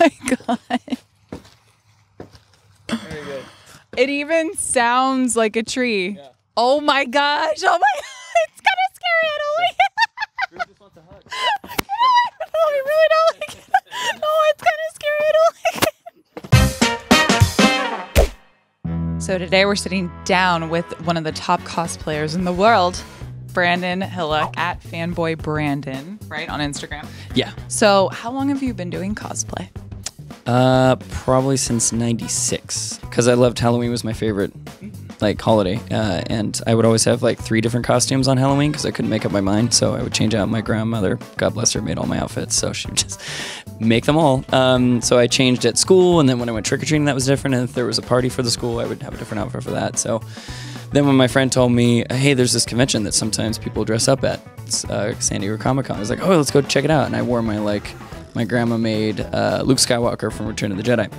my God. Very good. It even sounds like a tree. Yeah. Oh my gosh. Oh my God. It's kind of scary. I don't like it. Drew just wants a hug. I really don't like it. Oh, it's kind of scary. I don't like it. So today we're sitting down with one of the top cosplayers in the world, Brandon Hillock at Fanboy Brandon, right, on Instagram. Yeah. So how long have you been doing cosplay? Probably since '96, because I loved Halloween. Was my favorite like holiday, and I would always have like 3 different costumes on Halloween because I couldn't make up my mind. So I would change out. My grandmother, God bless her, made all my outfits, so she would just make them all. So I changed at school, and then when I went trick-or-treating, that was different. And if there was a party for the school, I would have a different outfit for that. So then when my friend told me, hey, there's this convention that sometimes people dress up at, it's San Diego Comic-Con, I was like, oh, let's go check it out. And I wore my grandma made Luke Skywalker from Return of the Jedi.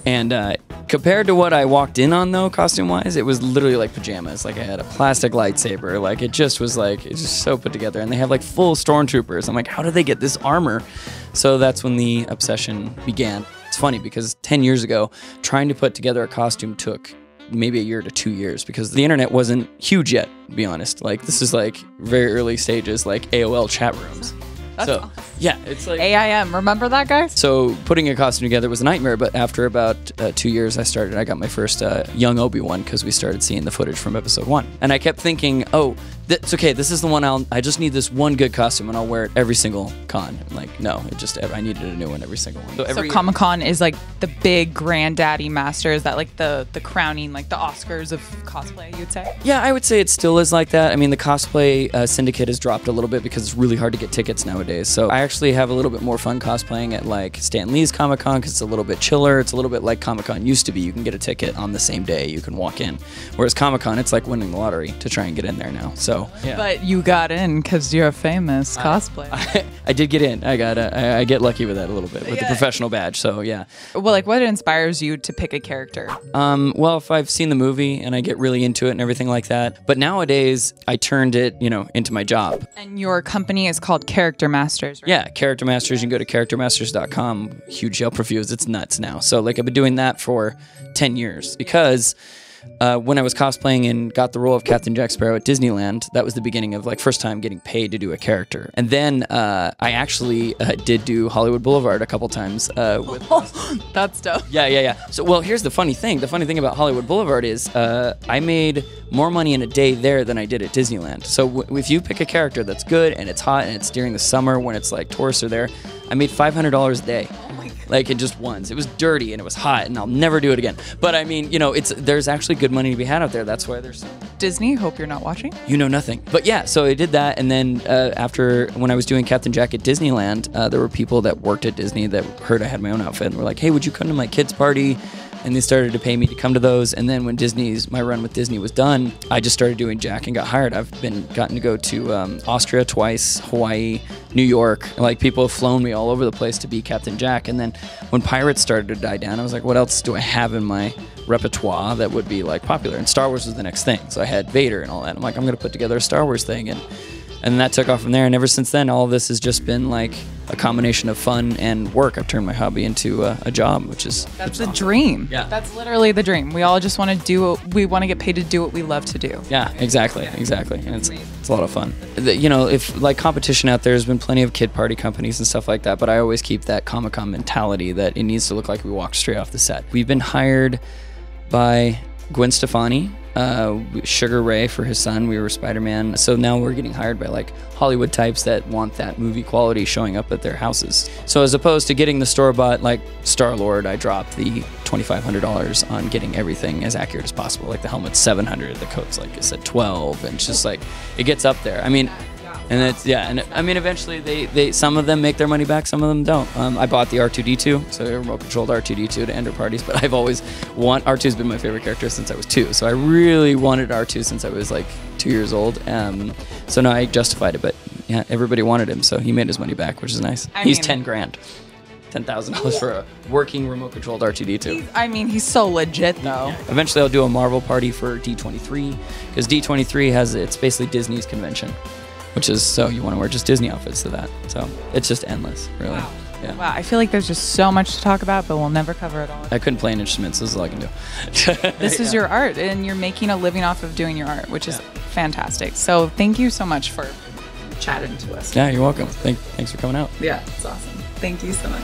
And compared to what I walked in on, though, costume-wise, it was literally like pajamas. Like, I had a plastic lightsaber. Like, it just was like, it's just so put together. And they have like full stormtroopers. I'm like, how did they get this armor? So that's when the obsession began. It's funny because 10 years ago, trying to put together a costume took maybe a year to 2 years because the internet wasn't huge yet, to be honest. Like, this is like very early stages, like AOL chat rooms. That's so, awesome. yeah, it's like AIM. Remember that, guys? So putting a costume together was a nightmare, but after about 2 years, I got my first young Obi-Wan because we started seeing the footage from episode 1. And I kept thinking, oh, that's okay, this is the one I just need this one good costume and I'll wear it every single con. Like, no, I needed a new one every single one. So Comic-Con is like the big granddaddy master. Is that like the crowning, like the Oscars of cosplay, you'd say? Yeah, I would say it still is like that. I mean, the cosplay syndicate has dropped a little bit because it's really hard to get tickets nowadays. So I actually have a little bit more fun cosplaying at like Stan Lee's Comic-Con because it's a little bit chiller. It's a little bit like Comic-Con used to be. You can get a ticket on the same day. You can walk in. Whereas Comic-Con, it's like winning the lottery to try and get in there now. So, yeah. But you got in because you're a famous cosplayer. I did get in. I get lucky with that a little bit with the professional badge. So, yeah. Well, like what inspires you to pick a character? Well, if I've seen the movie and I get really into it and everything like that. But nowadays, I turned it, into my job. And your company is called Character Masters, right? Yeah, Character Masters. You can go to charactermasters.com. Huge Yelp reviews. It's nuts now. So, like, I've been doing that for 10 years because when I was cosplaying and got the role of Captain Jack Sparrow at Disneyland, that was the beginning of like first time getting paid to do a character. And then I actually did do Hollywood Boulevard a couple times. That's dope. Yeah. So, well, here's the funny thing. The funny thing about Hollywood Boulevard is I made more money in a day there than I did at Disneyland. So if you pick a character that's good and it's hot and it's during the summer when it's like tourists are there, I made $500 a day. Like, it just once. It was dirty and it was hot and I'll never do it again. But I mean, there's actually good money to be had out there. That's why there's Disney, hope you're not watching. You know nothing. But yeah, so I did that. And then after, when I was doing Captain Jack at Disneyland, there were people that worked at Disney that heard I had my own outfit and were like, hey, would you come to my kid's party? And they started to pay me to come to those. And then when my run with Disney was done, I just started doing Jack and got hired. I've gotten to go to Austria twice, Hawaii, New York. Like, people have flown me all over the place to be Captain Jack. And then when Pirates started to die down, I was like, what else do I have in my repertoire that would be like popular? And Star Wars was the next thing. So I had Vader and all that. I'm like, I'm going to put together a Star Wars thing. And that took off from there. And ever since then, all of this has just been like a combination of fun and work. I've turned my hobby into a job, which is that's the dream. Yeah, that's literally the dream. We all just want to we want to get paid to do what we love to do. Yeah, exactly. And it's a lot of fun. If like competition out there, there's been plenty of kid party companies and stuff like that, but I always keep that Comic-Con mentality that it needs to look like we walked straight off the set. We've been hired by Gwen Stefani, Sugar Ray for his son. We were Spider-Man. So now we're getting hired by like Hollywood types that want that movie quality showing up at their houses. So as opposed to getting the store-bought like Star-Lord, I dropped the $2,500 on getting everything as accurate as possible. Like the helmet's $700, the coat's like I said $12, and it's just like it gets up there. I mean, and it's eventually they some of them make their money back, some of them don't. I bought the R2-D2, so a remote controlled R2-D2 to enter parties, but I've always R2's been my favorite character since I was 2, so I really wanted R2 since I was like 2 years old. So now I justified it, but yeah, everybody wanted him, so he made his money back, which is nice. He's $10,000. $10,000 for a working remote controlled R2-D2. He's so legit though. Yeah. Eventually I'll do a Marvel party for D23, because D23 it's basically Disney's convention. Which is, so you want to wear just Disney outfits to that. So it's just endless, really. Wow. Yeah. Wow, I feel like there's just so much to talk about, but we'll never cover it all. I couldn't play an instrument, so this is all I can do. This is your art, and you're making a living off of doing your art, which is fantastic. So thank you so much for chatting to us. Yeah, you're welcome. Thanks for coming out. Yeah, it's awesome. Thank you so much.